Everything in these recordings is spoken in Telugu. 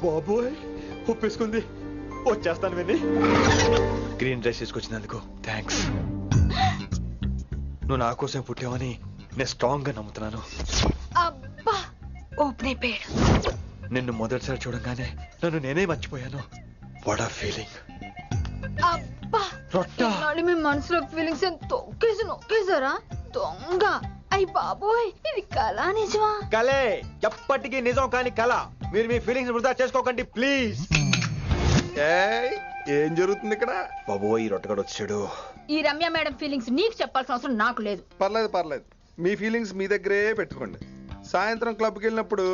బాబోయ్ ఒప్పేసుకుంది. వచ్చేస్తాను విని. గ్రీన్ డ్రెస్ తీసుకొచ్చినందుకు థ్యాంక్స్. నువ్వు నా కోసం పుట్టావని నేను స్ట్రాంగ్ గా నమ్ముతున్నాను. అబ్బా ఓపెన్ అయిపోయాడు. నిన్ను మొదటిసారి చూడంగానే నన్ను నేనే మర్చిపోయాను. వాట్ ఆ ఫీలింగ్. అబ్బా రొట్టా మీ మనసులో ఫీలింగ్స్ తొక్కేసి నొక్కేసారా దొంగ. అయ్యి బాబోయ్ ఇది కళ నిజమా? కలే, ఎప్పటికీ నిజం కాని కళ. మీరు మీ ఫీలింగ్స్ వృధా చేసుకోకండి ప్లీజ్. ఏం జరుగుతుంది ఇక్కడ? బాబోయ్ ఈ రొట్టగడు వచ్చాడు. ఈ రమ్య మేడం ఫీలింగ్స్ నీకు చెప్పాల్సిన అవసరం నాకు లేదు. పర్లేదు మీ ఫీలింగ్స్ మీ దగ్గరే పెట్టుకోండి. సాయంత్రం క్లబ్కి వెళ్ళినప్పుడు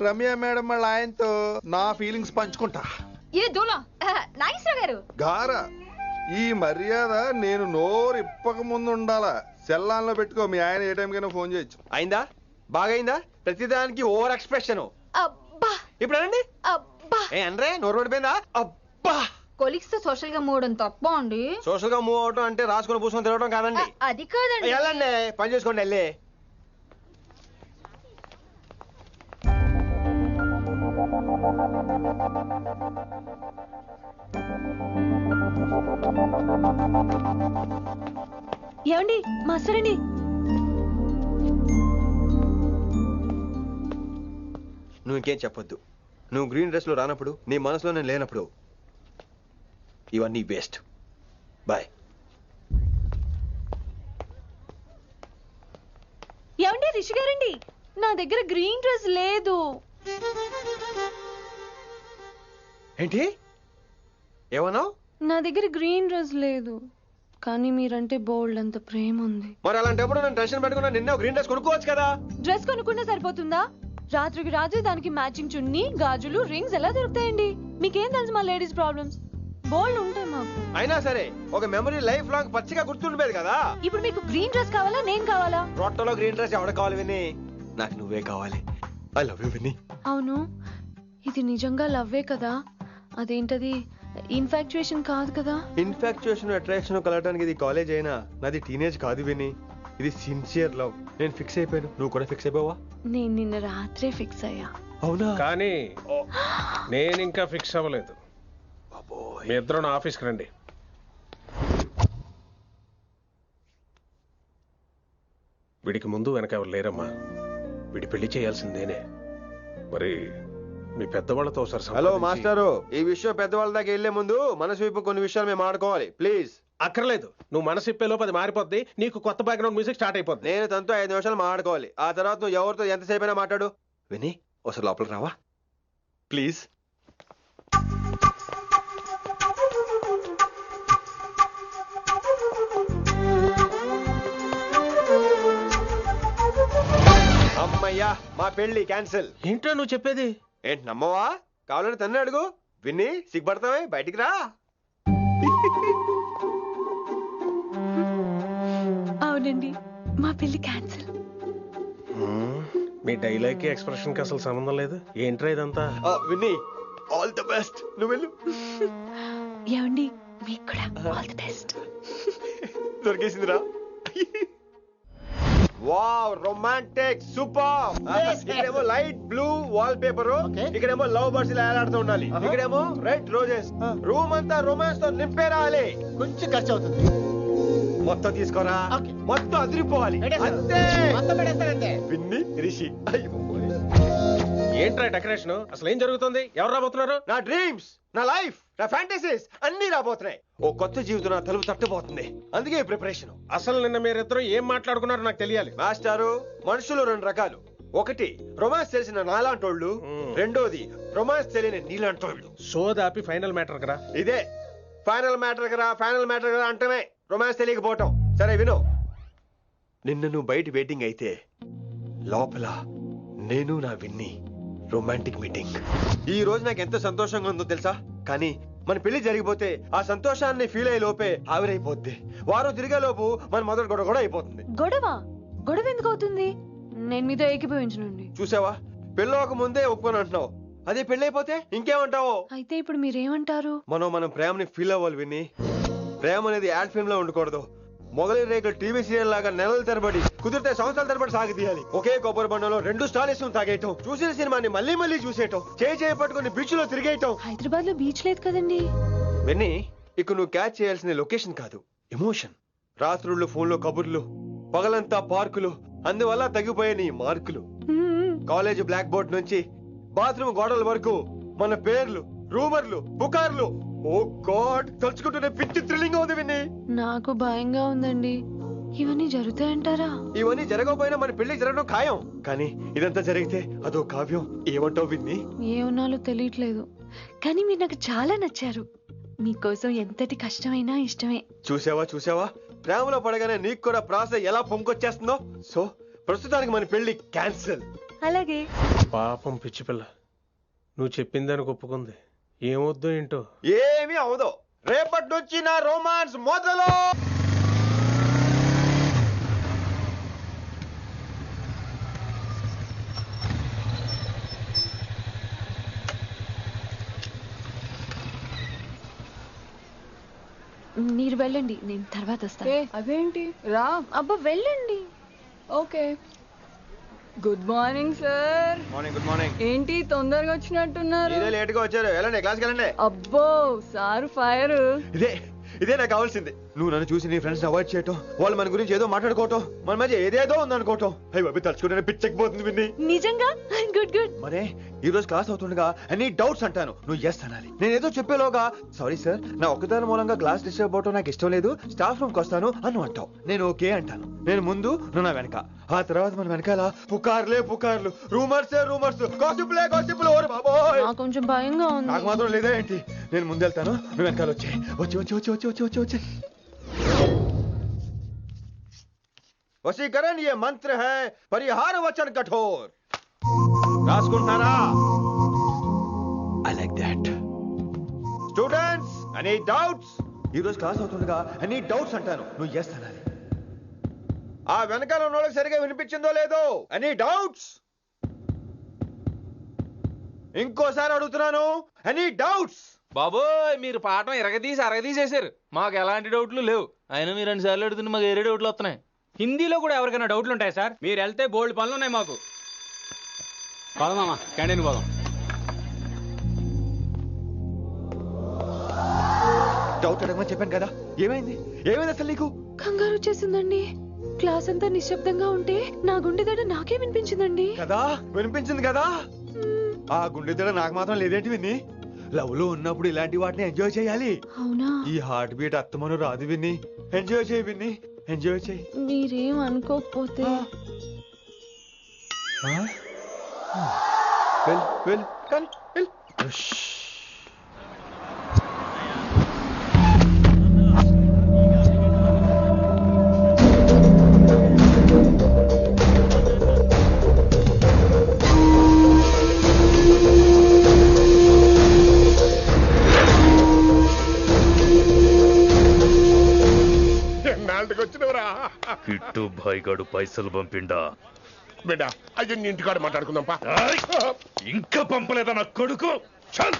రమ్య మేడం వాళ్ళ ఆయనతో నా ఫీలింగ్స్ పంచుకుంటా. ఏ దూలా నాగేశ్వర గారు గారా ఈ మర్యాద నేను నోరు ఇప్పక ముందు ఉండాలా. సెల్లాన్లో పెట్టుకో. మీ ఆయన ఏ టైం కైనా ఫోన్ చేయొచ్చు. అయిందా? బాగైందా? ప్రతిదానికి ఓవర్ ఎక్స్ప్రెషన్. అబ్బా ఇప్పుడు అనండి. అబ్బా ఏ అనరే నోరు పడిపోయిందా? అబ్బా కొలిక్స్ తో సోషల్ గా మూవ్ తప్ప అండి. సోషల్ గా మూవ్ అవటం అంటే రాసుకొని పూసుకొని తిరగడం కాదండి. అది కాదండి. వెళ్ళండి పని చేసుకోండి వెళ్ళి. ఏమండి మాస్టర్ అండి. నువ్వు ఇంకేం చెప్పొద్దు. నువ్వు గ్రీన్ డ్రెస్ లో రానప్పుడు నీ మనసులో నేను లేనప్పుడు ఇవన్నీ వేస్ట్. బాయ్. ఏమండి రిషి గారండి నా దగ్గర గ్రీన్ డ్రెస్ లేదు. ఏంటి ఏమన్నావు? నా దగ్గర గ్రీన్ డ్రెస్ లేదు, కానీ మీరంటే బోల్డ్ అంత ప్రేమ ఉంది. మరి అలాంటప్పుడు నేను టెన్షన్ పెట్టుకున్నా నిన్నే గ్రీన్ డ్రెస్ కొనుక్కోవచ్చు కదా. డ్రెస్ కొనుక్కుంటే సరిపోతుందా? రాత్రికి రాత్రి దానికి మ్యాచింగ్ చున్నీ, గాజులు, రింగ్స్ ఎలా దొరుకుతాయండి? మీకేం తెలుసు మా లేడీస్ ప్రాబ్లమ్స్? బోల్డ్ ఉంటాయి మాకు. అయినా సరే ఒక మెమరీ లైఫ్ లాంగ్ పచ్చిగా గుర్తుండిపోయేది కదా. ఇప్పుడు మీకు గ్రీన్ డ్రెస్ కావాలా, నేను కావాలా? రొట్టలో గ్రీన్ డ్రెస్ ఎవడ కావాలి విని? నాకు నువ్వే కావాలి. ఐ లవ్ యూ విని. అవును, ఇది నిజంగా లవ్వే కదా? అదేంటది ఇన్ఫాక్చుయేషన్ కాదు కదా? ఇన్ఫాక్చుయేషన్ అట్రాక్షన్ కలగడానికి ఇది కాలేజ్ అయినా నాది టీనేజ్ కాదు విని. ఇది సిన్సియర్ లవ్. నేను ఫిక్స్ అయిపోయాను. నువ్వు కూడా ఫిక్స్ అయిపోవా? నేను నిన్న రాత్రే ఫిక్స్ అయ్యా. అవునా? కానీ నేను ఇంకా ఫిక్స్ అవ్వలేదు. మీ ఇద్దరు నా ఆఫీస్కి రండి. వీడికి ముందు వెనక ఎవరు లేరమ్మా. వీడి పెళ్లి చేయాల్సిందేనే. మరి మీ పెద్దవాళ్ళతో ఒకసారి హలో మాస్టారు, ఈ విషయం పెద్దవాళ్ళ దాకా వెళ్లే ముందు మనసు వైపు కొన్ని విషయాలు మేము ఆడుకోవాలి ప్లీజ్. అక్కర్లేదు, నువ్వు మనసు ఇప్పేలోపు అది మారిపోద్ది. నీకు కొత్త బ్యాక్గ్రౌండ్ మ్యూజిక్ స్టార్ట్ అయిపోద్ది. నేను తనతో 5 నిమిషాలు మాట్లాడుకోవాలి. ఆ తర్వాత నువ్వు ఎవరితో ఎంతసేపు అయినా మాట్లాడు. విని ఒకసారి లోపలికి రావా ప్లీజ్? అమ్మయ్యా మా పెళ్లి క్యాన్సిల్. ఏంటో నువ్వు చెప్పేది? ఏంటి నమ్మవా? కావాలని తన్నే అడుగు. విన్ని సిగ్గుపడతావే, బయటికి రా. అవునండి, మా పెళ్లి క్యాన్సిల్. మీ డైలాగ్ కి ఎక్స్ప్రెషన్ కి అసలు సంబంధం లేదు. ఏంట్రా ఇదంతా? విన్ని ఆల్ ది బెస్ట్. నువ్వు వెళ్ళు. ఏమండి మీకు కూడా ఆల్ ది బెస్ట్. దొరికేసిందిరా. Wow romantic super. ఇక్కడేమో లైట్ బ్లూ వాల్ పేపర్, ఇక్కడేమో లవ్ బర్డ్స్ ఇలా ఏలాడుతూ ఉండాలి, ఇక్కడేమో రెడ్ రోజెస్. రూమ్ అంతా రొమాన్స్ తో నింపే రావాలి. కొంచెం ఖర్చు అవుతుంది. మొత్తం తీసుకోరా. మొత్తం అదిరిపోవాలి అంతే. పిన్ని రిషి. ఏంట్రా డెకరేషన్? అసలు ఏం జరుగుతుంది? ఎవరు రాబోతున్నారు? నా డ్రీమ్స్, నా లైఫ్, నా ఫ్యాంటసీస్ అన్ని రాబోతున్నాయి. ఓ కొత్త జీవితం నా తలుపు తట్టబోతుంది. అందుకే ప్రిపరేషన్. అసలు నిన్న మీరిద్దరు ఏం మాట్లాడుకున్నారో నాకు తెలియాలి. మాస్టారు, మనుషులు 2 రకాలు. ఒకటి రొమాన్స్ తెలిసిన నాలాంటోళ్ళు, రెండోది రొమాన్స్ తెలియని నీలాంటోళ్ళు. సోదాపి ఫైనల్ మ్యాటర్ కదా ఇదే. ఫైనల్ మ్యాటర్ కదా, ఫైనల్ మ్యాటర్ కదా అంటమే రొమాన్స్ తెలియకపోవటం. సరే విను, నిన్న నువ్వు బయట వెయిటింగ్ అయితే లోపల నేను నా విన్ని రొమాంటిక్ మీటింగ్. ఈ రోజు నాకు ఎంత సంతోషంగా ఉందో తెలుసా? కానీ మన పెళ్లి జరిగిపోతే ఆ సంతోషాన్ని ఫీల్ అయ్యే లోపే ఆవిరైపోద్ది. వారం తిరిగే లోపు మన మొదటి గొడవ కూడా అయిపోతుంది. గొడవ ఎందుకు అవుతుంది? నేను మీతో ఏకీభవించనండి. చూసావా, పెళ్ళవక ముందే ఒప్పుకొని అంటున్నావు. అదే పెళ్లి అయిపోతే ఇంకేమంటావు? అయితే ఇప్పుడు మీరేమంటారు? మనం ప్రేమని ఫీల్ అవ్వాలి విని. ప్రేమ అనేది యాడ్ ఫిల్మ్ లో ఉండకూడదు, మొగలి రేకులు టీవీ సీరియల్ లాగా నెలల తరబడి కుదిరితే సంవత్సరాల తరబడి సాగి తీయాలి. ఒకే కొబ్బరి బండంలో 2 స్టాలిస్ తాగేయటం, చూసిన సినిమాని మళ్ళీ మళ్ళీ చూసేయటం, చేయి పట్టుకుని బీచ్ లో తిరిగేయటం. హైదరాబాద్ లో బీచ్ లేదు కదండి. విన్నీ, ఇక నువ్వు క్యాచ్ చేయాల్సిన లొకేషన్ కాదు, ఎమోషన్. రాత్రుళ్ళు ఫోన్లో కబుర్లు, పగలంతా పార్కులు, అందువల్ల తగ్గిపోయే నీ మార్కులు. కాలేజ్ బ్లాక్ బోర్డ్ నుంచి బాత్రూమ్ గోడల వరకు మన పేర్లు, రూమర్లు, పుకార్లు. ఓ గాడ్, తలుచుకుంటూనే పిచ్చి థ్రిల్లింగ్ ఉంది విన్నీ. నాకు భయంగా ఉందండి. ఇవన్నీ జరుగుతాయంటారా? ఇవన్నీ జరగకపోయినా మన పెళ్లి జరగడం ఖాయం. కానీ ఇదంతా జరిగితే అదో కావ్యం. ఏమంటావు విన్నీ? ఏమన్నాలో తెలియట్లేదు, కానీ మీరు నాకు చాలా నచ్చారు. మీకోసం ఎంతటి కష్టమైనా ఇష్టమే. చూసావా, ప్రేమలో పడగానే నీకు కూడా ప్రాస ఎలా పొంకొచ్చేస్తుందో. సో ప్రస్తుతానికి మన పెళ్లి క్యాన్సిల్. అలాగే. పాపం పిచ్చి పిల్ల, నువ్వు చెప్పిందానికి ఒప్పుకుంది. ఏమొద్దు ఏంటో. ఏమీ అవదో. రేపటి నుంచి నా రొమాన్స్ మొదలు. మీరు వెళ్ళండి, నేను తర్వాత వస్తాను. అదేంటి రా. అబ్బా వెళ్ళండి. Okay. Good morning sir. Morning. Good morning. ఏంటి తొందరగా వచ్చినట్టున్నారు? ఇదే లేట్ గా వచ్చారు. వెళ్ళండి, క్లాస్కి వెళ్ళండి. అబ్బో సార్ ఫైర్. ఇదే నాకు కావాల్సింది. నువ్వు నన్ను చూసి నీ ఫ్రెండ్స్ అవాయిడ్ చేయటం, వాళ్ళు మన గురించి ఏదో మాట్లాడుకోవటం, మన మధ్య ఏదేదో ఉందనుకోవటం. అయ్యి బాబు, తలుచుకుంటే పిచ్చెక్కిపోతుంది విన్ని. నిజంగా? Good good. మరే ఈ రోజు క్లాస్ అవుతుండగా ఎనీ డౌట్స్ అంటాను, నువ్వు ఎస్ అనాలి. నేను ఏదో చెప్పేలోగా సారీ సార్, నా ఒక్కదాని మూలంగా క్లాస్ డిస్టర్బ్ అవటం నాకు ఇష్టం లేదు, స్టాఫ్ రూమ్ కి వస్తాను అని అంటావు. నేను ఓకే అంటాను. నేను ముందు, నువ్వు నా వెనక. ఆ తర్వాత మన వెనకాల పుకార్లు, రూమర్స్, గాసిప్లే. ఓరు బాబోయ్, నాకు కొంచెం భయంగా ఉంది. నాకు మాత్రం లేదా ఏంటి? నేను ముందెళ్తాను, నువ్వు వెనకాల వచ్చే. వశీకరణ ये मंत्र है, परिहार वचन कठोर. రాసుకుంటారా? I like that. Students, any doubts? ఈ రోజు క్లాస్ అవుతుండగా ఎనీ డౌట్స్ అంటాను, నువ్వు ఎస్ అనాలి. ఆ వెనకాల ఉన్న వాళ్ళకి సరిగా వినిపించిందో లేదో? Any doubts? ఇంకోసారి అడుగుతున్నాను, ఎనీ డౌట్స్? బాబోయ్, మీరు పాఠం అరగదీసేశారు. మాకు ఎలాంటి డౌట్లు లేవు. అయినా మీరు 2 సార్లు అడుగుతుంటే మాకు ఏరే డౌట్లు వస్తున్నాయి. హిందీలో కూడా ఎవరికైనా డౌట్లు ఉంటాయి సార్? మీరు వెళ్తే బోల్డ్ పనులు ఉన్నాయి మాకు. పోదామా, క్యాంటీన్ పోదాం. డౌట్ అడగమని చెప్పాను కదా, ఏమైంది అసలు నీకు? కంగారు వచ్చేసిందండి. క్లాస్ అంతా నిశ్శబ్దంగా ఉంటే నా గుండె దడ నాకే వినిపించిందండి. కదా, వినిపించింది కదా. ఆ గుండె దడ నాకు మాత్రం లేదేంటి విన్ని? లవ్ లో ఉన్నప్పుడు ఇలాంటి వాటిని ఎంజాయ్ చేయాలి. అవునా? ఈ హార్ట్ బీట్ అత్తమను రాదు విన్ని. ఎంజాయ్ చేయి విన్ని, ఎంజాయ్ చేయి. మీరేం అనుకోకపోతే. వెల్ కానీ వెల్. కిట్టు భాయ్ గాడు పైసలు పంపిండా? బిడ్డ అయ్యో, ఇంటికాడ మాట్లాడుకుందాంపా. ఇంకా పంపలేదా నా కొడుకు? చల్.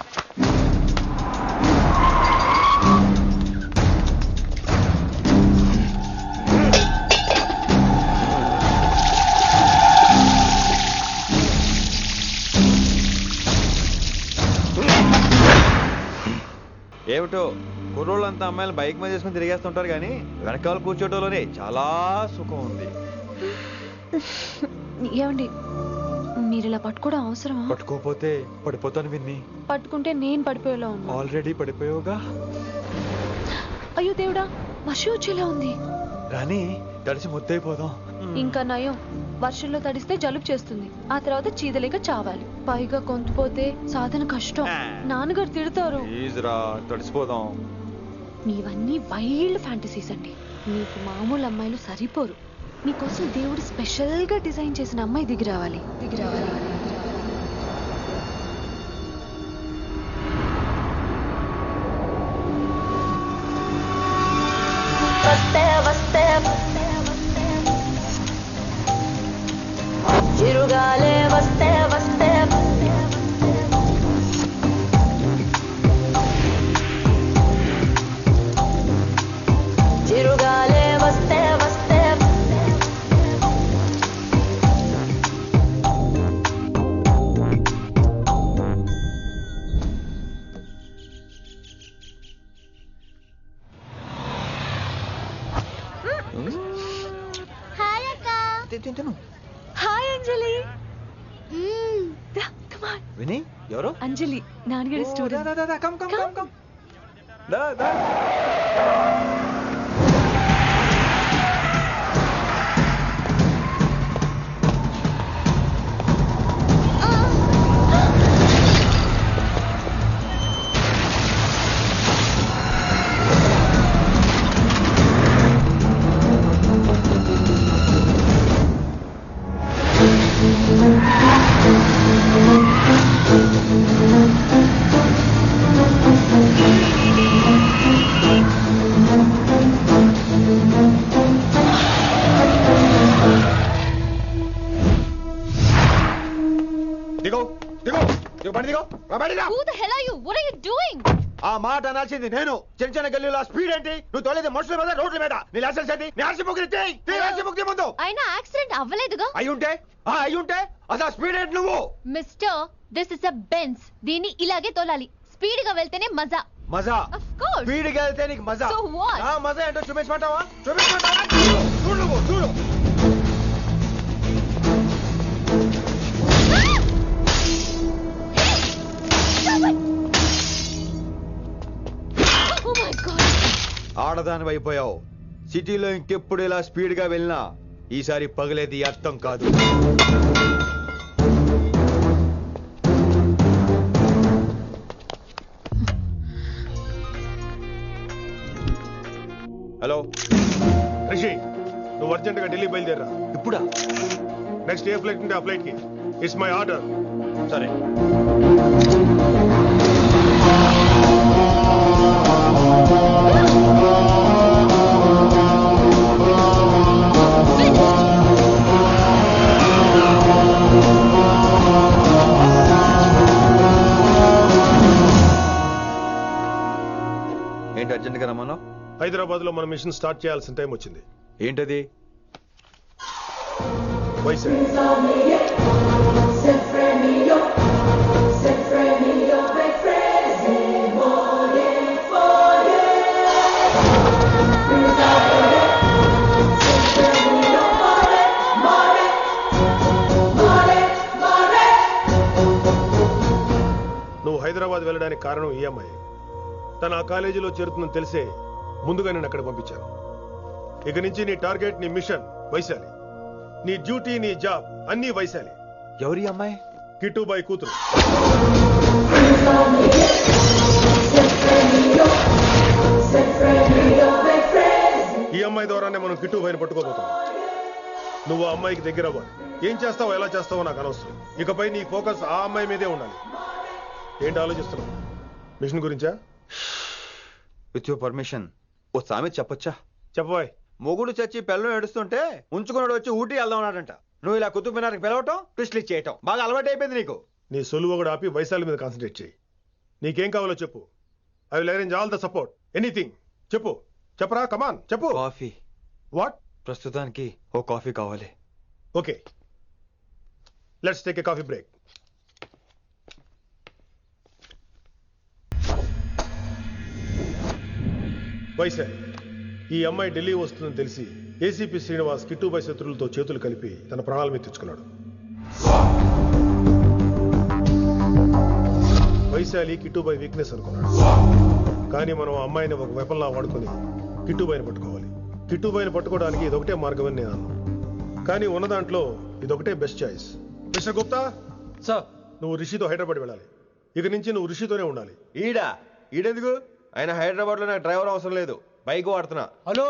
ఏమిటో కుర్రోళ్ళంతా అమ్మాయిలు బైక్ మీద చేసుకుని తిరిగేస్తుంటారు, కానీ వెనకాల కూర్చోటంలోనే చాలా సుఖం ఉంది. ఏమండి, మీరు ఇలా పట్టుకోవడం అవసరమా? పట్టుకోపోతే పడిపోతాను విన్ని. పట్టుకుంటే నేను పడిపోయేలా ఉన్నా. ఆల్రెడీ పడిపోయావుగా. అయ్యో దేవుడా, వర్షం వచ్చేలా ఉంది. రాని తడిసి ముద్దైపోదాం. ఇంకా నయం, వర్షంలో తడిస్తే జలుబు చేస్తుంది, ఆ తర్వాత చీదలేక చావాలి. పైగా కొంతపోతే సాధన కష్టం, నాన్నగారు తిడతారు. ప్లీజ్ రా, తడిసిపోదాం. మీవన్నీ వైల్డ్ ఫ్యాంటసీస్ అండి. మీకు మామూలు అమ్మాయిలు సరిపోరు. మీకోసం దేవుడు స్పెషల్ గా డిజైన్ చేసిన అమ్మాయి దిగి రావాలి. చిరుగాలే వస్తే చిరుగాలే వస్తే తిను. Hi Anjali. Come on. విని ఎవరు? అంజలి నాన్నగారి స్టూడెంట్. కమ్. ఆ మాట అనాల్సింది నేను. చిన్న గల్లీలో స్పీడ్ ఏంటి? నువ్వు తోలేది మనుషుల మీద, రోడ్ల మీద. నీ లైసెన్స్ ఏంటి? నీ ఆర్సీ బుక్ ఇచ్చేయ్. ముందు అయినా యాక్సిడెంట్ అవ్వలేదుగా. అయ్యుంటే అసలు స్పీడ్ ఏంటి నువ్వు? Mister, this is a Benz. దీన్ని ఇలాగే తోలాలి. స్పీడ్ గా వెళ్తేనే మజా. మజా? Of course. స్పీడ్ గా వెళ్తే నీకు మజా? So what? మజా ఏంటో చూపించమంటావా? చూడు. Oh my God. ఆడదాని అయిపోయావు. సిటీలో ఇంకెప్పుడు ఇలా స్పీడ్ గా వెళ్ళినా ఈసారి పగిలేది అర్థం కాదు. హలో రిషి, నువ్వు అర్జెంట్ గా ఢిల్లీ బయలుదేరా. ఇప్పుడా? నెక్స్ట్ ఏ ఫ్లైట్ ఉంటే ఆ ఫ్లైట్ కి. It's my order. సరే. ఏంటి అర్జెంట్ గా రమ్మన్నావు? హైదరాబాద్ లో మన మిషన్ స్టార్ట్ చేయాల్సిన టైం వచ్చింది. ఏంటది? వైజాగ్. నువ్వు హైదరాబాద్ వెళ్ళడానికి కారణం ఈ అమ్మాయి. తను ఆ కాలేజీలో చేరుతుందని తెలిసే ముందుగా నేను అక్కడ పంపించాను. ఇక నుంచి నీ టార్గెట్, నీ మిషన్ వైశాలి. నీ డ్యూటీ, నీ జాబ్ అన్నీ వైశాలి. ఎవరి అమ్మాయి? కిట్టుబాయి కూతురు. ఈ అమ్మాయి ద్వారానే మనం కిట్టుబాయిని పట్టుకోబోతున్నాం. నువ్వు ఆ అమ్మాయికి దగ్గర అవ్వాలి. ఏం చేస్తావో, ఎలా చేస్తావో నాకు అనవసరం. ఇకపై నీ ఫోకస్ ఆ అమ్మాయి మీదే ఉండాలి. ఏంటి ఆలోచిస్తున్నావు? మిషన్ గురించా? విత్ యువర్ పర్మిషన్ ఓ సామెత చెప్పొచ్చా? చెప్పబాయ్. మొగుడు చచ్చి పిల్లలు ఏడుస్తుంటే ఉంచుకున్నాడు వచ్చి ఊటీ వెళ్దాం అన్నాడంట. నువ్వు ఇలా కుతుబ్ మినార్కి పిలవటం, ట్విస్ట్లు చేయటం బాగా అలవాటు అయిపోయింది నీకు. నీ సొలువు కూడా ఆపి వైశాలి మీద కాన్సన్ట్రేట్ చేయి. నీకేం కావాలో చెప్పు. I will arrange all the support. Anything చెప్పరా. కమాన్ చెప్పు. కాఫీ. వాట్? ప్రస్తుతానికి ఓ కాఫీ కావాలి. Okay, let's take a coffee break. Vaishali, ఈ అమ్మాయి ఢిల్లీ వస్తుందని తెలిసి ఏసీపీ శ్రీనివాస్ కిట్టుబాయి శత్రులతో చేతులు కలిపి తన ప్రాణాల మీద తెచ్చుకున్నాడు. వైశాలి కిట్టుబాయి వీక్నెస్ అనుకున్నాడు. కానీ మనం ఆ అమ్మాయిని ఒక వెపన్లా వాడుకొని కిట్టుబాయిని పట్టుకోవాలి. కిట్టుబాయిని పట్టుకోవడానికి ఇదొకటే మార్గం అని నేను అన్నాను. కానీ ఉన్న దాంట్లో ఇదొకటే best choice. Mister Gupta sir, నువ్వు రిషితో హైదరాబాద్ వెళ్ళాలి. ఇక నుంచి నువ్వు రిషితోనే ఉండాలి. ఈడెందుకు? ఆయన హైదరాబాద్ లో నాకు డ్రైవర్ అవసరం లేదు, బైక్ వాడుతున్నా. హలో,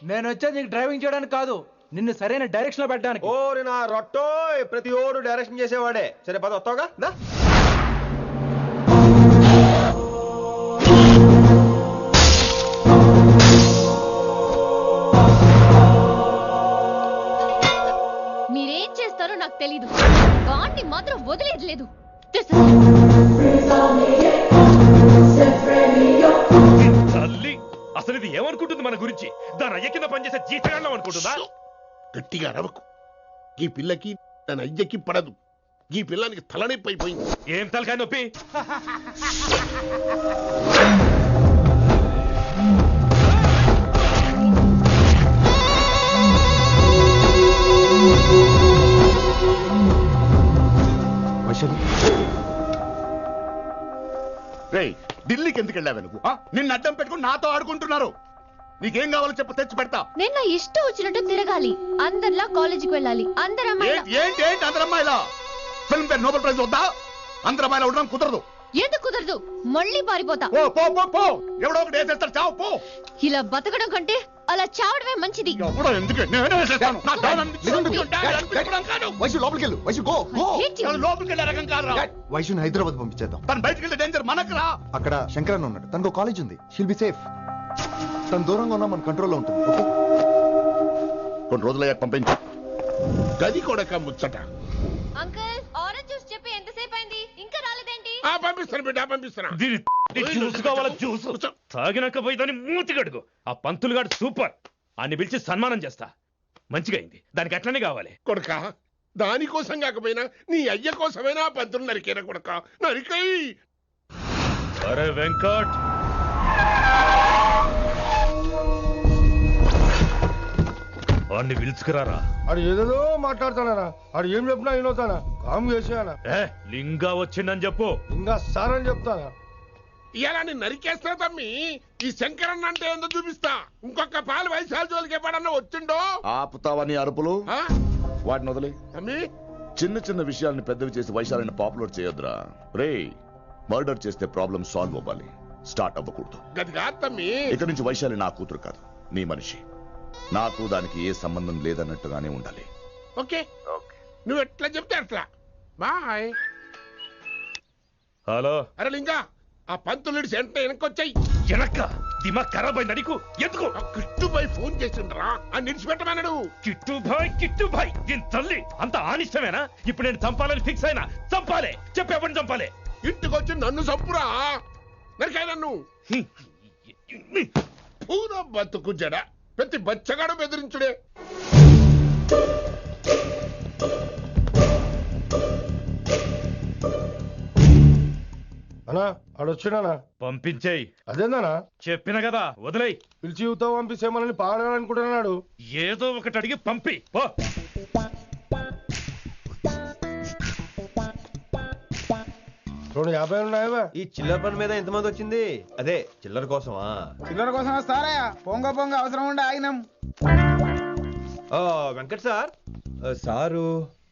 నేను వచ్చేది నీకు డ్రైవింగ్ చేయడానికి కాదు, నిన్ను సరైన డైరెక్షన్ లో పెట్టడానికి. ఓ నా రొట్టో, ప్రతి ఓడు డైరెక్షన్ చేసేవాడే. సరే పద, వస్తావుగా? మీరేం చేస్తారో నాకు తెలీదు. వాణ్ణి మాత్రం వదిలేదు లేదు. తల్లి, అసలు ఇది ఏమనుకుంటుంది మన గురించి? దాని అయ్య కింద పనిచేసే జీతగాళ్ళం అనుకుంటుందా? గట్టిగా అరవకు. ఈ పిల్లకి తన అయ్యకి పడదు. ఈ పిల్లానికి తలనొప్పి అయిపోయింది. ఏం తలకాయ నొప్పి? రేయ్ ఢిల్లీకి ఎందుకు వెళ్ళావు నువ్వు నిన్ను అడ్డం పెట్టుకుని నాతో ఆడుకుంటున్నారు. నీకేం కావాలో చెప్పు, తెచ్చి పెడతా. నేను నా ఇష్టం వచ్చినట్టు తిరగాలి, అందరిలా కాలేజీకి వెళ్ళాలి. అందరు ఏంటి అందరు అమ్మాయిలా? ఫిల్మ్ పేరు నోబెల్ ప్రైజ్ వద్దా? అందరు అమ్మాయిలా ఉండడం కుదరదు. ఎందుకు కుదరదు? మళ్ళీ పారిపోతా. ఎవడో ఒకటి వేసేస్తాడు, చావు పో. ఇలా బతకడం కంటే అలా చావడమే మంచిది. వైషుని హైదరాబాద్ పంపించేద్దాం. తను బయటికి వెళ్తే డేంజర్ మనకు రా. అక్కడ శంకరన్న ఉన్నాడు, తనకు కాలేజ్ ఉంది, షీల్ బి సేఫ్. తను దూరంగా ఉన్నా మన కంట్రోల్లో ఉంటుంది. కొన్ని రోజులయ్యాక పంపించు. గది కూడా ముచ్చట. అంకుల్ ఆరెంజ్ జ్యూస్ చెప్పి ఎంతసేపు అయింది, ఇంకా రాలేదేంటి? పంపిస్తాను బిడ్డ, పంపిస్తాను. జ్యూస్ కావాలా? జ్యూస్ తాగినాక పోయి దాన్ని మూతి గడుగు. ఆ పంతులు గాడు సూపర్, అన్ని పిలిచి సన్మానం చేస్తా. మంచిగా అయింది, దానికి అట్లనే కావాలి. కొడుక దానికోసం కాకపోయినా నీ అయ్య కోసమైనా పంతులు నరికేనా కొడుక, నరికై. అరే వెంకట్, వాడిని పిలుచుకురారా. అది ఏదేదో మాట్లాడతానా, అది ఏం చెప్పినా వినవుతానా? కామ్ చేసేనా? లింగా వచ్చిందని చెప్పు. ఇంకా సార్ అని చెప్తానా? ఇలా నేను నరికేస్తా తమ్మి. ఈ శంకరన్న అంటే ఏందో చూపిస్తా. ఇంకొక పాలు వయసాల జోలికి ఎప్పుడన్నా వచ్చిండో ఆపుతావని అరుపులు వాటిని వదిలే. తమ్మి చిన్న చిన్న విషయాలను పెద్దవి చేసి వైశాలని పాపులర్ చేయొద్దురా. రే మర్డర్ చేస్తే ప్రాబ్లం సాల్వ్ అవ్వాలి, స్టార్ట్ అవ్వకూడదు. గది కాదు తమ్మి. ఇక నుంచి వైశాలి నా కూతురు కాదు, నీ మనిషి. నాకు దానికి ఏ సంబంధం లేదన్నట్టుగానే ఉండాలి. ఓకే నువ్వు ఎట్లా చెప్తే అట్లా. బాయ్. హలో. అరే లింగా, ఆ పంతులు సెంటర్ వెనకొచ్చాయి. వెనక్క దిమాగ్ ఖరాబ్ అయింది నీకు. ఎందుకు? కిట్టుబాయ్ ఫోన్ చేసిండ్రా, అని నిడిచిపెట్టమన్నాడు. కిట్టుబాయ్ దీని తల్లి అంత ఆనిష్టమేనా? ఇప్పుడు నేను చంపాలని ఫిక్స్ అయినా. చంపాలే, చెప్పు ఎవరిని చంపాలి? ఇంటికొచ్చి నన్ను చంపురా, నరికాయ నన్ను. పూరా బతుకు జడ, ప్రతి బచ్చగాడు బెదిరించుడే. అన్నా ఆడొచ్చినానా? పంపించేయి. అదేందనా? చెప్పిన కదా వదిలేయి. పిలిచి యువత పంపిస్తేమని పాడాలనుకుంటున్నాడు. ఏదో ఒకటి అడిగి పంపి. 250 ఉన్నాయా? ఈ చిల్లర పని మీద ఎంతమంది వచ్చింది? అదే చిల్లర కోసమా? చిల్లర కోసం వస్తారా? పొంగ అవసరం ఉండే ఆగినాం. వెంకట్ సార్, సారు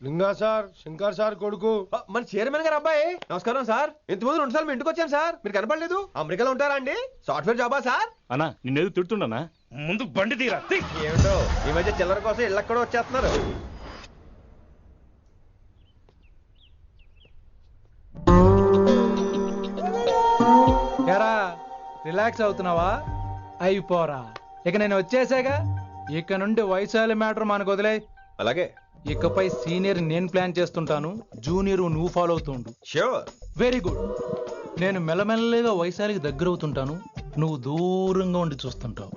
లింగా సార్, శంకర్ సార్ కొడుకు, మన చైర్మన్ గారు అబ్బాయి. నమస్కారం సార్. ఇంతకుముందు 2 సార్లు మీ ఇంటికి వచ్చాను సార్, మీరు కనపడలేదు. అమెరికాలో ఉంటారా అండి? సాఫ్ట్వేర్ జాబా సార్? అన్నా నిన్నేది తిడుతుండనా? ముందు బండి తీరా. ఏమిటో ఈ మధ్య చిల్లర కోసం ఇళ్ళకి కూడా వచ్చేస్తున్నారు. రిలాక్స్ అవుతున్నావా? అయిపోరా, ఇక నేను వచ్చేసాగా. ఇక నుండి వైశాలి మ్యాటర్ మనకు వదిలే. అలాగే. ఇకపై సీనియర్ నేను ప్లాన్ చేస్తుంటాను, జూనియర్ నువ్వు ఫాలో అవుతుండు. ష్యూర్. Very good. నేను మెల్లమెల్లగా వైశాలికి దగ్గర అవుతుంటాను, నువ్వు దూరంగా ఉండి చూస్తుంటావు.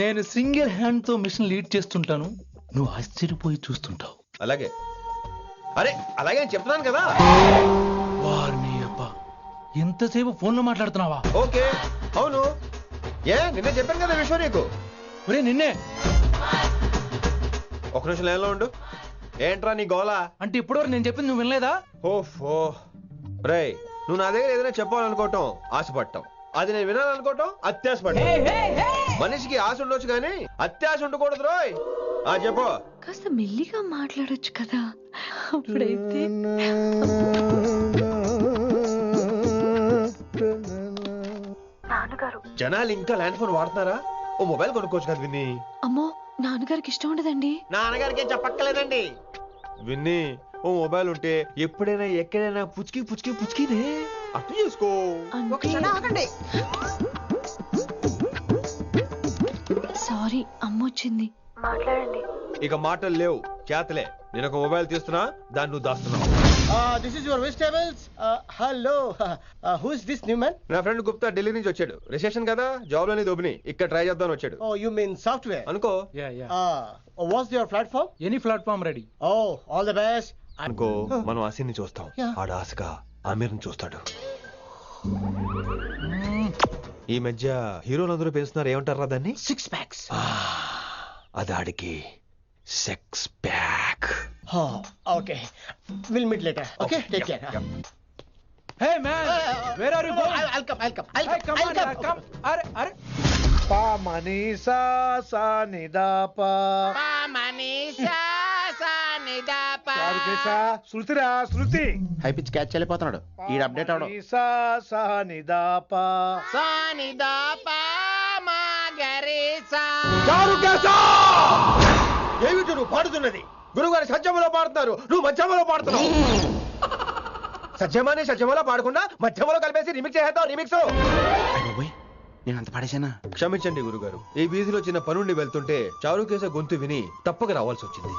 నేను సింగిల్ హ్యాండ్ తో మిషన్ లీడ్ చేస్తుంటాను, నువ్వు ఆశ్చర్యపోయి చూస్తుంటావు. అలాగే. అరే అలాగే చెప్తున్నాను కదా. వారిని అబ్బా, ఎంతసేపు ఫోన్ లో మాట్లాడుతున్నావా? ఓకే అవును. నిన్నే చెప్పాను కదా విశ్వ నీకు. నిన్నే. ఒక నిమిషం లైన్లో ఉండు. ఏంట్రా నీ గోలా? అంటే ఇప్పటివరకు నేను చెప్పింది నువ్వు వినలేదా? ఓఫో రే, నువ్వు నా దగ్గర ఏదైనా చెప్పాలనుకోవటం ఆశపడటం, అది నేను వినాలనుకోవటం అత్యాశపడటం. మనిషికి ఆశ ఉండొచ్చు కానీ అత్యాశ ఉండకూడదు రోయ్. చెప్పు. కాస్త మెల్లిగా మాట్లాడొచ్చు కదా, అప్పుడైతే. జనాలు ఇంకా ల్యాండ్ ఫోన్ వాడుతున్నారా? ఓ మొబైల్ కొనుక్కోవచ్చు కదా విన్ని. అమ్మో, నాన్నగారికి ఇష్టం ఉండదండి. నాన్నగారికి ఏం చెప్పక్కర్లేదండి. విన్ని, ఓ మొబైల్ ఉంటే ఎప్పుడైనా ఎక్కడైనా పుచ్చుకినే అర్థం చేసుకో. సారీ, అమ్మ వచ్చింది. మాట్లాడండి. ఇక మాటలు లేవు, చేతలే. నేను ఒక మొబైల్ తీస్తున్నా, దాన్ని నువ్వు దాస్తున్నావు. This is your vegetables. Hello. Who is this new man? నా ఫ్రెండ్ గుప్తా ఢిల్లీ నుంచి వచ్చాడు. రిసెప్షన్ కదా, జాబ్ లోని దొబ్బిని ఇక్కడ ట్రై చేద్దామని వచ్చాడు. Oh, you mean software? అనుకో. What's your platform? Any platform ready. Oh, all the best. అనుకో, మనం ఆసిని చూస్తాం, ఆడ ఆశగా ఆమీర్ని చూస్తాడు. ఈ మధ్య హీరోలందరూ పెంచుతున్నారు, ఏమంటారా దాన్ని? 6 packs. అదాడికి 6 pack. Okay will meet later okay take care hey man where are you going I'll come Hey, come on, yeah, come. అరే పా మనీసా సా నిదా పా శృతిరా శృతి హై పిచ్ క్యాచ్ వెళ్ళిపోతున్నాడు ఈ అప్డేట్ అవడం మనీసా సా నిదా పా ఏమిటి నువ్వు పాడుతున్నది? గురుగారు సత్యములో పాడుతున్నారు, నువ్వు మధ్యమలో పాడుతున్నావు. సత్యమాని సత్యమలో పాడకుండా మధ్యమలో కలిపేసి రిమిక్స్ చేస్తావు. రిమిక్స్ నేను అంత పాడేశానా? క్షమించండి గురుగారు, ఈ వీధిలో చిన్న పనుండి వెళ్తుంటే చారుకేశ గొంతు విని తప్పక రావాల్సి వచ్చింది.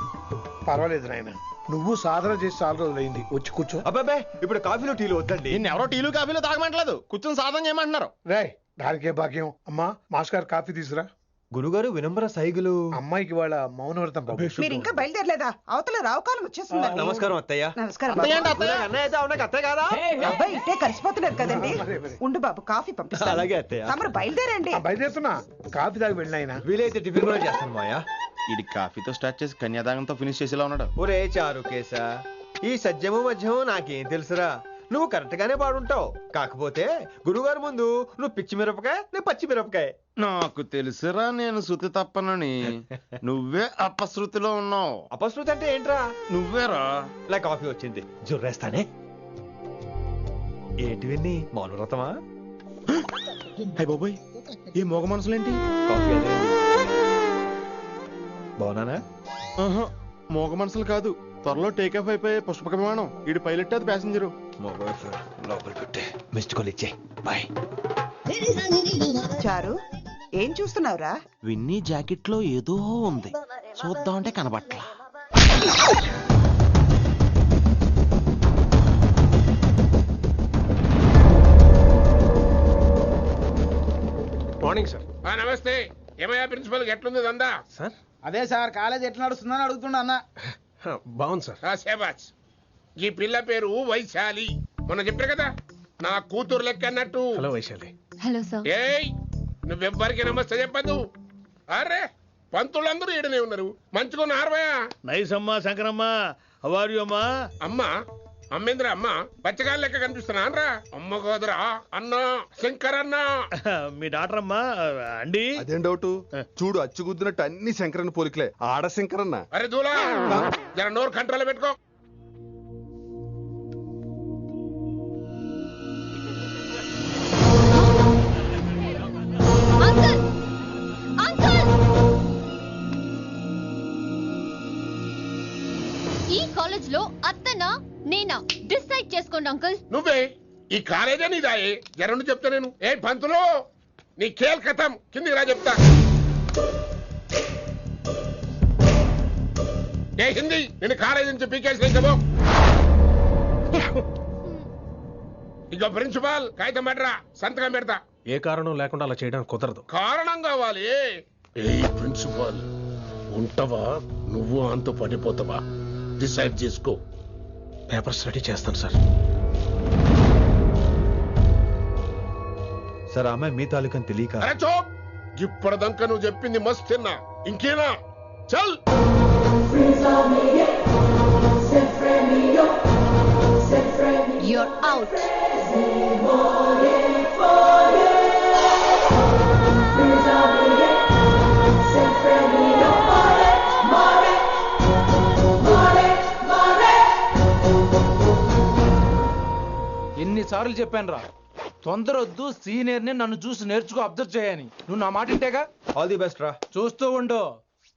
పర్వాలేదు నాయన, నువ్వు సాధన చేసి చాలా రోజులైంది, వచ్చి కూర్చో. అబ్బాబే ఇప్పుడు కాఫీలు టీలు వద్దండి. నిన్న ఎవరో టీలు కాఫీలు తాగమంటలేదు, కూర్చొని సాధన చేయమంటున్నారు. రే దానికే భాగ్యం. అమ్మా మాస్ గారు కాఫీ తీసురా. గురుగారు వినమ్ర సైగులు. అమ్మాయికి వాళ్ళ మౌనవ్రతం బాబు. మీరు ఇంకా బయలుదేరలేదా? అవతల రావుకాలం వచ్చేస్తుంది. నమస్కారం అత్తయ్య. నమస్కారం. అత్తయ్య కాదా? అబ్బాయి ఇట్టే కలిసిపోతున్నారు కదండి. ఉండు బాబు కాఫీ పంపిస్తాను. అలాగే అత్తయ్య. తమరు బయలుదేరండి. బయలుదేరుతున్నా, కాఫీ తాగి వెళ్ళినాయన. వీలైతే టిఫిన్ కూడా చేస్తాను మాయా. ఇది కాఫీతో స్టార్ట్ చేసి కన్యాదానంతో ఫినిష్ చేసేలా ఉన్నాడు. ఒరే చారుకేశ, ఈ సత్యము మధ్యము నాకేం తెలుసురా? నువ్వు కరెక్ట్ గానే పాడుంటావు, కాకపోతే గురుగారు ముందు నువ్వు పిచ్చి మిరపకాయ, నేను పచ్చి మిరపకాయ. నాకు తెలుసురా నేను శృతి తప్పనని. నువ్వే అపశృతిలో ఉన్నావు. అపశృతి అంటే ఏంట్రా? నువ్వేరా. ఇలా కాఫీ వచ్చింది, జుర్రేస్తానే. ఏంటి విన్ని మౌనవ్రతమా? హై బాబోయ్, ఈ మోగ మనసులేంటి? కాఫీ అదే. బాగున్నానా? మోగ మనసులు కాదు, త్వరలో టేక్ ఆఫ్ అయిపోయే పుష్పక విమానం. ఈడు పైలట్, అది ప్యాసింజరు. లోపల పెట్టే మిస్డ్ కాల్ ఇచ్చే. బాయ్. చారు ఏం చూస్తున్నావురా? విన్నీ జాకెట్ లో ఏదో ఉంది, చూద్దామంటే కనబట్లా. Morning sir. నమస్తే. ఏమయ్యా ప్రిన్సిపల్ ఎట్లుంది దందా? సార్ అదే సార్, కాలేజ్ ఎట్లా నడుస్తుందని అడుగుతున్నా అన్న. బాగుంది సార్. శేబాజ్. ఈ పిల్ల పేరు వైశాలి, మొన్న చెప్పారు కదా నా కూతురు లెక్క అన్నట్టు. హలో వైశాలి. Hello sir. ఏయ్ నువ్వెవ్వరికి నమస్తే చెప్పదు. అరే పంతులందరూ ఈడనే ఉన్నారు, మంచుకున్న ఆర్వయా. నైస్ అమ్మా శంకరమ్మ, హౌ ఆర్ యు అమ్మా? అమ్మా అమ్మేంద్ర అమ్మ బచ్చగాళ్ళ లెక్క కనిపిస్తున్నా అనరా? అమ్మ కాదురా అన్న, శంకర్ అన్న. మీ డాక్టర్ అమ్మా అండి. అదేం డౌట్, చూడు అచ్చుగుద్దినట్టు అన్ని శంకరన్న పోలికలే. ఆడ శంకరన్న. అరే దూలా జర నోరు కంట్రోల్ పెట్టుకో. ఈ కాలేజ్ లో అత్తనా నేనా డిసైడ్ చేసుకోండి అంకుల్. నువ్వే ఈ కాలేజే నీదాయే, జరండు చెప్తా నేను. ఏ పంతులు నీ ఖేల్ కథం, కిందికి రా చెప్తా. ఏ హిందీ నేను కాలేజీ నుంచి పీకేసి ఇంకబో. ఇక ప్రిన్సిపాల్ కాగితం పెట్టరా, సంతకం పెడతా. ఏ కారణం లేకుండా అలా చేయడానికి కుదరదు. కారణం కావాలి. ఏ ప్రిన్సిపాల్ ఉంటావా నువ్వు, అంత పడిపోతావా? డిసైడ్ చేసుకో. పేపర్ స్టడీ చేస్తాను సార్. సార్ ఆమె మీ తాలూకని తెలియక. అరే చోప్, ఇప్పటిదాకా నువ్వు చెప్పింది మస్తు తిన్నా, ఇంకేనా? చల్. You're out. ఎన్నిసార్లు చెప్పాను రా, తొందరొద్దు, సీనియర్ ని నన్ను చూసి నేర్చుకో, అబ్జర్వ్ చేయని. నువ్వు నా మాట ఇంటేగా? ఆల్ ది బెస్ట్ రా. చూస్తూ ఉండు,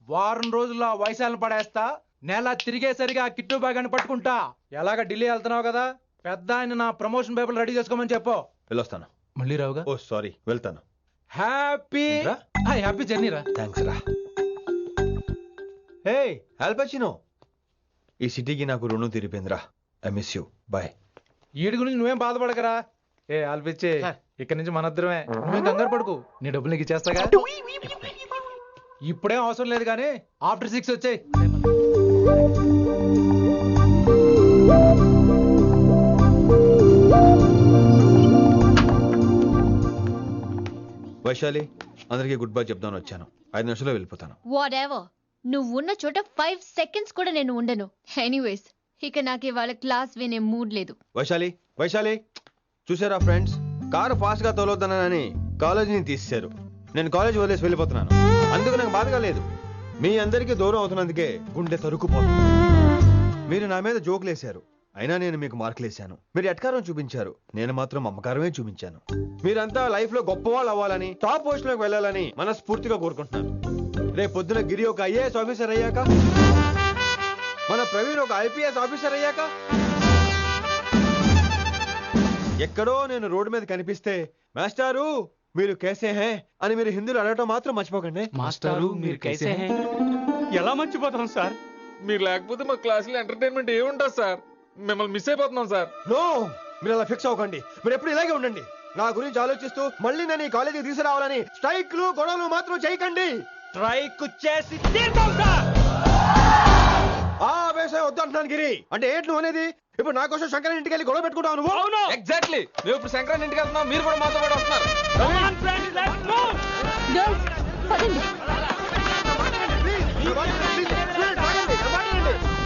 వారం రోజుల్లో వయసాలను పడేస్తా. నెల తిరిగేసరిగా కిట్టు బాగాని పట్టుకుంటా. ఎలాగ ఢిల్లీ వెళ్తున్నావు కదా, పెద్ద ఆయన నా ప్రమోషన్ పేపర్ రెడీ చేసుకోమని చెప్పు. వెళ్ళొస్తాను. మళ్ళీ రావుగా? ఓ సారీ, వెళ్తాను. హ్యాపీ హ్యాపీ జర్నీ రా. థ్యాంక్స్ రా. హే ఆల్పచినో, ఈ సిటీకి నాకు రుణం తీరిపోయిందిరా. I miss you. బాయ్. ఈడి గురించి నువ్వేం బాధపడకరా. ఏ ఆల్పిచ్చే, ఇక్కడి నుంచి మనద్దరమే. నువ్వేం కంగారు పడుకు, నీ డబ్బులు నీకు ఇచ్చేస్తాగా. ఇప్పుడేం అవసరం లేదు కానీ ఆఫ్టర్ 6 వచ్చాయి. వైశాలి, అందరికీ గుడ్ బై చెప్దామని వచ్చాను. 5 నిమిషాల్లో వెళ్ళిపోతాను. Whatever. నువ్వు ఉన్న చోట 5 సెకండ్స్ కూడా నేను ఉండను. ఎనీవేస్ ఇక నాకు ఇవాళ క్లాస్ వినే మూడ్ లేదు. వైశాలి వైశాలి చూసారా ఫ్రెండ్స్, కారు ఫాస్ట్ గా తోలొద్దనని కాలేజీని తీసేశారు. నేను కాలేజ్ వదిలేసి వెళ్ళిపోతున్నాను. అందుకు నాకు బాధగా లేదు. మీ అందరికీ దూరం అవుతున్నందుకే గుండె తరుక్కుపోతుంది. మీరు నా మీద జోకులేశారు, అయినా నేను మీకు మార్కులేశాను. మీరు ఎట్కారం చూపించారు, నేను మాత్రం అమ్మకారమే చూపించాను. మీరంతా లైఫ్ లో గొప్ప వాళ్ళు అవ్వాలని, టాప్ పొజిషన్ లోకి వెళ్ళాలని మనస్ఫూర్తిగా కోరుకుంటున్నాను. రేపు పొద్దున గిరి ఒక ఐఏఎస్ ఆఫీసర్ అయ్యాక, మన ప్రవీణ్ ఒక ఐపీఎస్ ఆఫీసర్ అయ్యాక, ఎక్కడో నేను రోడ్డు మీద కనిపిస్తే మాస్టారు మీరు కేసే హే అని మీరు హిందీలో అడగటం మాత్రం మర్చిపోకండి. మాస్టారు మీరు కైసే హే ఎలా మర్చిపోతాం సార్? మీరు లేకపోతే మా క్లాసులో ఎంటర్టైన్మెంట్ ఏముంటుంది సార్? మిమ్మల్ని మిస్ అయిపోతున్నాం సార్. నో, మీరు అలా ఫిక్స్ అవ్వకండి. మీరు ఎప్పుడు ఇలాగే ఉండండి. నా గురించి ఆలోచిస్తూ మళ్ళీ నేను ఈ కాలేజీకి తీసుకురావాలని స్ట్రైక్లు గొడవలు మాత్రం చేయకండి. స్ట్రైక్ చేసి తీర్థం సార్. ఆ వ్యవసాయం వద్దు అంటున్నాను గిరి. అంటే ఏంటి నువ్వు అనేది? ఇప్పుడు నా కోసం శంకరన్ ఇంటికి వెళ్ళి గొడవ పెట్టుకుంటావు నువ్వు? అవును ఎగ్జాక్ట్లీ. మేము ఇప్పుడు శంకరన్ ఇంటికి వెళ్తున్నాం, మీరు కూడా మాతో పాటు వస్తున్నారు.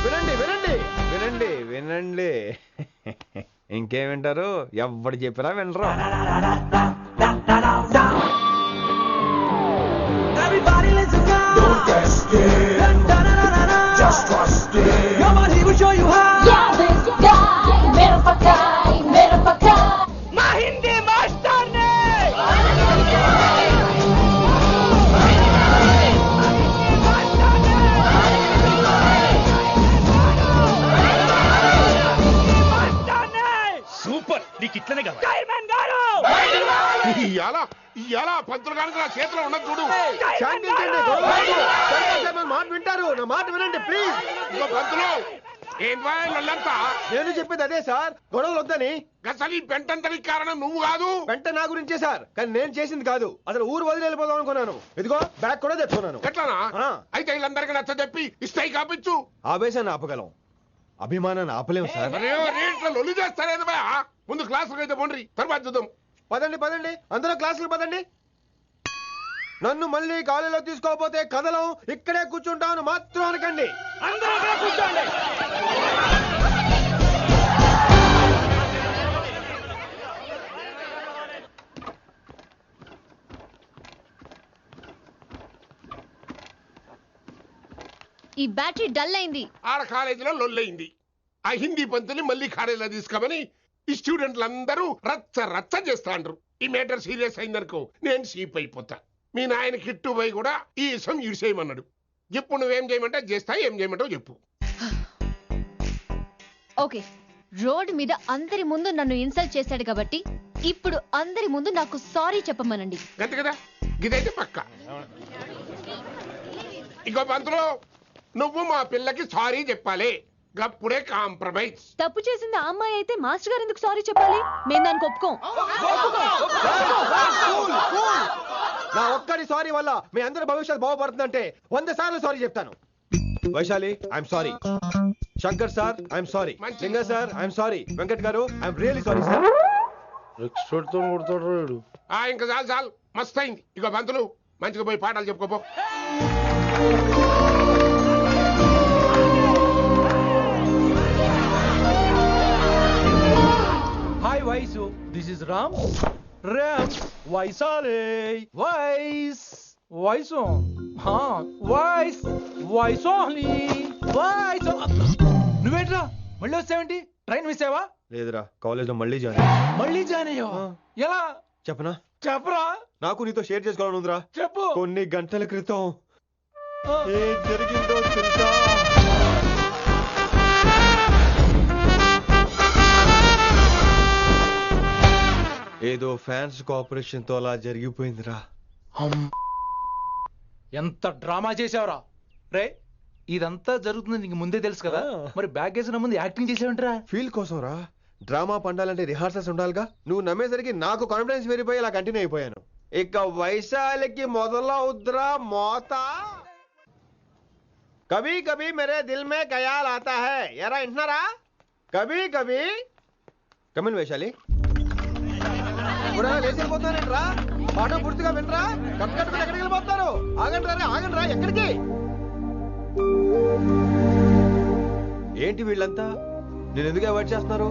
వినండి వినండి వినండి వినండి. ఇంకేం వింటారు? ఎవడు చెప్పినా వినరు. Everybody let's go. Don't get scared. Just trust it. Come on, he will show you how. Yeah, this guy, mera pakai. Ma Hindi master ne. Super, నీకు ఇట్లనే కావాలి. చైర్మన్ గారు. ఇయాల పంతులు గారికి నా చేతిలో ఉన్నది చూడు. శాంతించండి, గొడవ వద్దు. శంకర్ మాట వింటారు, నా మాట వినండి ప్లీజ్. ఇగో పంతులు, ఏం వాళ్ళంతా నేను చెప్పేది అదే సార్, గొడవలు వద్దని. అసలు ఈ పెంటంతరికి కారణం నువ్వు కాదు. వెంట నా గురించే సార్, కానీ నేను చేసింది కాదు. అసలు ఊరు వదిలి వెళ్ళిపోదాం అనుకున్నాను. ఇదిగో బ్యాగ్ కూడా తెచ్చుకున్నాను. ఎట్లానా? అయితే వీళ్ళందరికీ నచ్చ చెప్పి ఇస్తాయి కాపించు. ఆవేశాన్ని ఆపగలం, అభిమానాన్ని ఆపలేము సార్. రేట్ల లొల్లి చేస్తారేది బా. ముందు క్లాసులకు అయితే పోండి, తర్వాత చూద్దాం. పదండి పదండి, అందరూ క్లాసులు పదండి. నన్ను మళ్ళీ కాలేజీలో తీసుకోకపోతే కదలం, ఇక్కడే కూర్చుంటాను మాత్రం అనకండి. అందరూ అక్కడ కూర్చోండి. ఈ బ్యాటరీ డల్ అయింది. ఆడ కాలేజీలో లొల్లయింది. ఆ హిందీ పంతుని మళ్ళీ కాలేజీలో తీసుకోమని ఈ స్టూడెంట్లందరూ రచ్చ రచ్చ చేస్తాండ్రు. ఈ మేటర్ సీరియస్ అయిందనుకో నేను సీప్ అయిపోతా. మీ నాయన కిట్టు పోయి కూడా ఈ విషయం ఇడిసేయమన్నాడు. ఇప్పుడు నువ్వేం చేయమంటే చేస్తా, ఏం చేయమంటావు చెప్పు. ఓకే, రోడ్ మీద అందరి ముందు నన్ను ఇన్సల్ట్ చేశాడు కాబట్టి ఇప్పుడు అందరి ముందు నాకు సారీ చెప్పమనండి. గంత కదా, గిదైతే పక్క. ఇంకో పంతులు, నువ్వు మా పిల్లకి సారీ చెప్పాలి. గప్పుడే కాంప్రమైజ్. తప్పు చేసింది ఆ అమ్మాయి అయితే మాస్టర్ గారు ఎందుకు సారీ చెప్పాలి? మేము దానికి ఒప్పుకోం. నా ఒక్కడి సారీ వల్ల మీ అందరి భవిష్యత్తు బాగుపడుతుందంటే 100 సార్లు సారీ చెప్తాను. Vaishali, I'm sorry. Shankar sir, I'm sorry. లింగ సార్, ఐఎమ్ సారీ. వెంకట్ గారు, ఐఎమ్ రియల్లీ సారీ సార్. ఇంకా చాలు చాలు, మస్త్ అయింది. ఇక పంతులు మంచిగా పోయి పాఠాలు చెప్పుకోపో. Hi, Vaisu. This is Ram. Ram. Vaisale. Vais. Vaisu. Vais. Vaisali. Vaisu. నువ్వేంట్రా మళ్ళీ వచ్చావేంటి? ట్రైన్ మిస్ అయ్యావా? లేదురా, కాలేజ్ లో మళ్ళీ జాయిన్ అయ్యా. మళ్ళీ జాయిన్ అయ్యావా? ఎలా చెప్పనా? చెప్పరా. నాకు నీతో షేర్ చేసుకోవాలని ఉందిరా. చెప్పు. కొన్ని గంటల క్రితం ఏం జరిగిందో తెలుసా? ఏదో ఫ్యాన్స్ కోఆపరేషన్ తో అలా జరిగిపోయిందిరా. ఎంత డ్రామా చేసావురా రే. ఇదంతా జరుగుతుంది నీకు ముందే తెలుసు కదా, మరి బ్యాగ్ వేసిన ముందు యాక్టింగ్ చేసావంటరా? ఫీల్ కోసం రా. డ్రామా పండాలంటే రిహార్సల్స్ ఉండాలిగా. నువ్వు నమ్మేసరికి నాకు కాన్ఫిడెన్స్ పెరిగిపోయి ఇలా కంటిన్యూ అయిపోయాను. ఇక వైశాలికి మొదలవుద్రా మోత. కభీ కభీ మేరే దిల్ మే ఖయాల్ ఆతా హై. ఎరా వింటున్నారా? కభీ కభీ. కమిన్ వైశాలి. ఇప్పుడు లేచిపోతానంట్రా. పాఠం పూర్తిగా వినరా? కట్టుకట్టుకుని ఎక్కడికి వెళ్ళిపోతారు? ఆగండి రా, ఆగండి రా. ఎక్కడికి? ఏంటి వీళ్ళంతా నేను ఎందుకు అవాయిడ్ చేస్తున్నారు?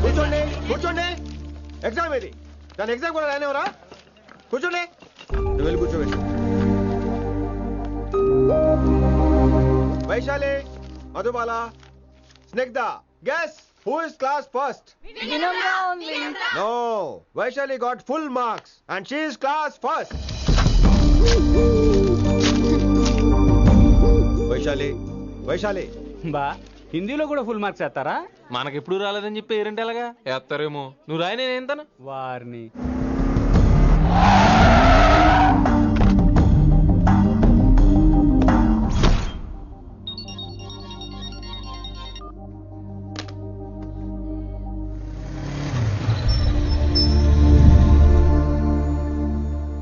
కూర్చోండి కూర్చోండి. ఎగ్జామ్ ఏది? దాని ఎగ్జామ్ కూడా రానివరా? కూర్చోండి. నువ్వు వెళ్ళి కూర్చోవేసి. Vaishali, Madhubala, Snigdha, guess who is class first? Vinamra only. No, Vaishali got full marks and she is class first. Vaishali బా హిందీలో కూడా ఫుల్ మార్క్స్ వేస్తారా? మనకెప్పుడు రాలేదని చెప్పి ఏరంటే ఎలాగా వేస్తారేమో. నువ్వు రాయి, నేను ఏంతను వారిని.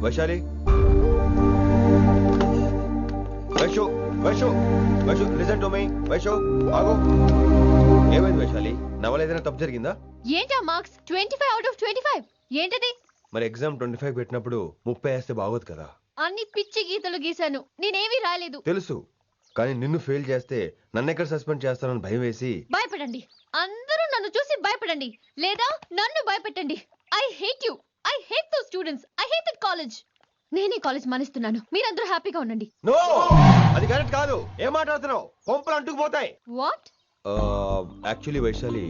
Vaishali, Vaishu listen to me. Vaishu ఆగు. ఏమైంది వైశాలి? నవల ఏదైనా తప్పు జరిగిందా? ఏంటా మార్క్స్ 25 out of 25? ఏంటది? మరి ఎగ్జామ్ 25 పెట్టినప్పుడు 30 వేస్తే బాగోదు కదా? అన్ని పిచ్చి గీతలు గీశాను, నేనేమీ రాలేదు. తెలుసు, కానీ నిన్ను ఫెయిల్ చేస్తే నన్ను ఎక్కడ సస్పెండ్ చేస్తానని భయం వేసి. భయపడండి, అందరూ నన్ను చూసి భయపడండి, లేదా నన్ను భయపెట్టండి. I hate you, I hate those students, I hate that college. నేనే కాలేజ్ మానేస్తున్నాను, మీరందరూ హ్యాపీగా ఉండండి. నో, అది కరెక్ట్ కాదు. ఏం మాట్లాడుతున్నావు? కొంపలు అంటుకుపోతాయి. వాట్? యాక్చువల్లీ వైశాలి,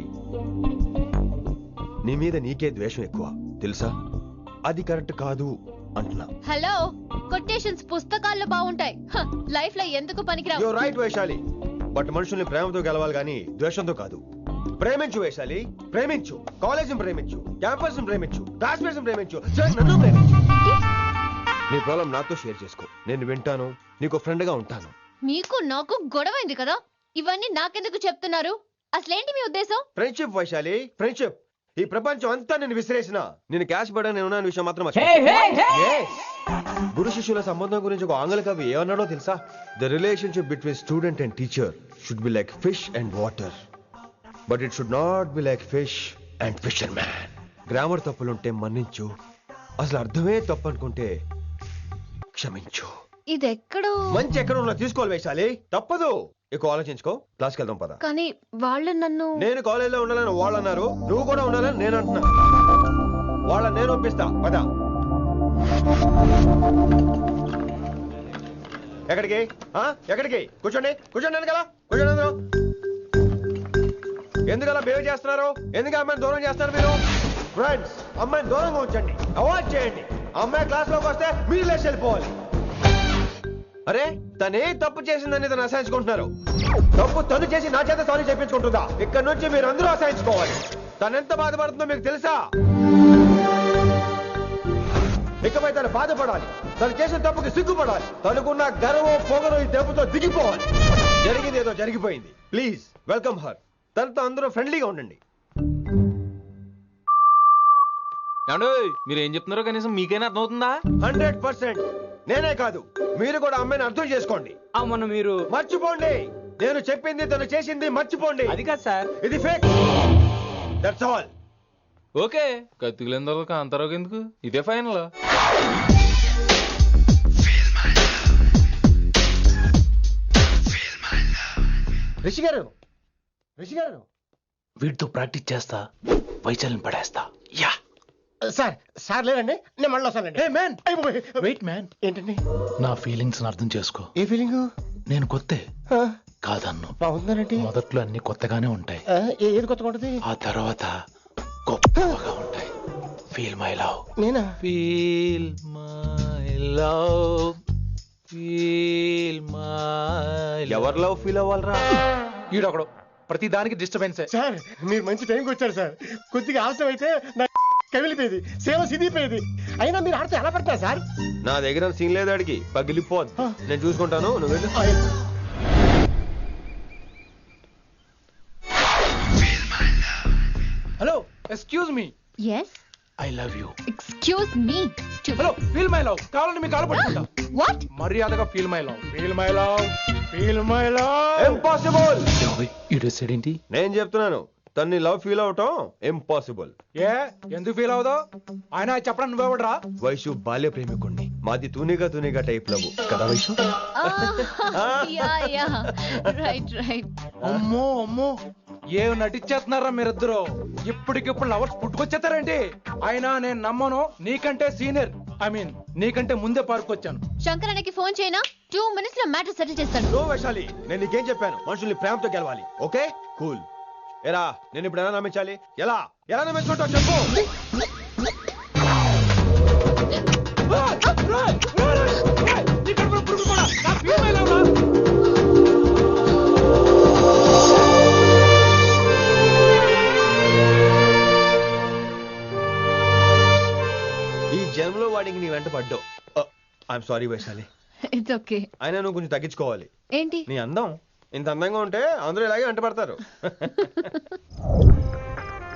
నీ మీద నీకే ద్వేషం ఎక్కువ తెలుసా? అది కరెక్ట్ కాదు అంటున్నా. హలో, కొటేషన్స్ పుస్తకాల్లో బాగుంటాయి, లైఫ్ లో ఎందుకు పనికిరావు. యు రైట్ వైశాలి, బట్ మనుషుల్ని ప్రేమతో గెలవాలి గానీ ద్వేషంతో కాదు. ప్రేమించు వైశాలి, ప్రేమించు. కాలేజీని ప్రేమించు, క్యాంపస్ ప్రేమించు, క్లాస్మేట్స్ ప్రేమించు, నన్ను ప్రేమించు. నీ ప్రాబ్లం నాతో షేర్ చేసుకో, నేను వింటాను, నీకు ఫ్రెండ్ గా ఉంటాను. మీకు నాకు గొడవైంది కదా, ఇవన్నీ నాకెందుకు చెప్తున్నారు? అసలేంటి మీ ఉద్దేశం? Friendship Vaishali, friendship. ఈ ప్రపంచం అంతా నేను విసిరేసిన నేను క్యాష్ పడని ఉన్నాను విషయం మాత్రం గురు శిష్యుల సంబంధం గురించి ఒక ఆంగ్ల కవి ఏమన్నాడో తెలుసా? The relationship between student and teacher should be like fish and water, but it should not be like fish and fisherman. Grammar తప్పులుంటే మన్నించు, అసలు అర్థమే తప్పు అనుకుంటే క్షమించు. ఇది ఎక్కడో మంచి ఎక్కడ ఉన్నా తీసుకోవాలి వైశాలి, తప్పదు. ఎక్కువ ఆలోచించుకో, క్లాస్కి వెళ్దాం పద. కానీ వాళ్ళు నన్ను, నేను కాలేజీలో ఉండాలని వాళ్ళు అన్నారు, నువ్వు కూడా ఉండాలని నేను అంటున్నా. వాళ్ళని నేను ఒప్పిస్తా, పద. ఎక్కడికి? ఎక్కడికి? కూర్చోండి కూర్చోండి కదా, కూర్చోండి అందరూ. ఎందుకలా బిహేవ్ చేస్తున్నారు? ఎందుకు అమ్మాయిని దూరం చేస్తారు మీరు? ఫ్రెండ్స్, అమ్మాయిని దూరంగా ఉంచండి, అవాయిడ్ చేయండి. అమ్మాయి క్లాస్ లోకి వస్తే మీరు లేచి వెళ్ళిపోవాలి. అరే, తనే తప్పు చేసిందని తను అసహించుకుంటున్నారు. తప్పు తను చేసి నా చేత సారీ చెప్పించుకుంటుందా? ఇక్కడ నుంచి మీరు అందరూ అసహించుకోవాలి. తనెంత బాధపడుతుందో మీకు తెలుసా? ఇకపై తను బాధపడాలి, తను చేసిన తప్పుకి సిగ్గుపడాలి. తనకున్న గర్వం పొగరు ఈ దెబ్బతో దిగిపోవాలి. జరిగింది ఏదో జరిగిపోయింది. Please welcome her. తనతో అందరూ ఫ్రెండ్లీగా ఉండండి. మీరు ఏం చెప్తున్నారో కనీసం మీకైనా అర్థమవుతుందా? 100%. నేనే కాదు, మీరు కూడా అమ్మాయిని అర్థం చేసుకోండి. అవును, మీరు మర్చిపోండి. నేను చెప్పింది తను చేసింది మర్చిపోండి. అది కాదు సార్, ఇది ఫేక్. That's all. ఓకే, కత్తిలేని తర్వాత కాంతారావు ఎందుకు? ఇదే ఫైనల్. రిషి గారు, రిషి గారు, వీటితో ప్రాక్టీస్ చేస్తా, వైశాలిని పడేస్తా. యా సార్, సార్ లేదండి, నేను మళ్ళీ వస్తానండి. వెయిట్ మ్యాన్, ఏంటండి? నా ఫీలింగ్స్ అర్థం చేసుకో. ఏ ఫీలింగ్? నేను కొత్తే కాదన్ను. బాగుందండి. మొదట్లో అన్ని కొత్తగానే ఉంటాయి, ఏది కొత్తగా ఉంటుంది? ఆ తర్వాత గొప్పగా ఉంటాయి. Feel my love. నేనా? Feel my love, feel my. ఎవరి లవ్ ఫీల్ అవ్వాలరా? ఈడొకడు ప్రతి దానికి డిస్టర్బెన్స్. సార్, మీరు మంచి టైంకి వచ్చారు సార్. కొద్దిగా ఆలస్యం అయితే నా కవిలిపోయేది, సేవ సిదిపోయేది. అయినా మీరు ఆడితే ఎలా పడతారు సార్? నా దగ్గర సీన్ లేదు, అడిగి పగిలిపోద్ది. నేను చూసుకుంటాను, నువ్వు వెళ్ళు. Hello, excuse me. yes, I love you. excuse me. Hello, feel my love. కావాలని మీ కాలు పట్టుకుంటా. what? మర్యాదగా feel my love, feel my love, feel my love. Impossible. ఏంటి? నేను చెప్తున్నాను, తన్ని లవ్ ఫీల్ అవటం ఇంపాసిబుల్. ఏ ఎందుకు ఫీల్ అవుదో ఆయన చెప్పడం నువ్వెవడరా? వైషు బాల్య ప్రేమికుణ్ణి, మాది తూనిగా టైప్ లవ్ కదా వైషు? రైట్. అమ్మో అమ్మో ఏం నటించేస్తున్నారా మీరిద్దరు? ఇప్పటికిప్పుడు లవర్స్ పుట్టుకొచ్చేస్తారండి. అయినా నేను నమ్మను, నీకంటే సీనియర్, ఐ మీన్ నీకంటే ముందే పార్కొచ్చాను. శంకరానికి ఫోన్ చేయనా? 2 minutes లో మ్యాటర్ సెటిల్ చేస్తాను. నో వైశాలి, నేను నీకేం చెప్పాను? మనుషుల్ని ప్రేమతో గెలవాలి. Okay cool. ఎరా నేను ఇప్పుడు ఎలా నమ్మించాలి? ఎలా నమ్మించుకుంటావు చెప్పు. ఈ జన్మలో వాడికి నీ వెంట పడ్డావు. I'm sorry Vaishali. It's okay. అయినా నువ్వు కొంచెం తగ్గించుకోవాలి. ఏంటి? నీ అందం ఇంత అందంగా ఉంటే అందరూ ఇలాగే వెంట పడతారు.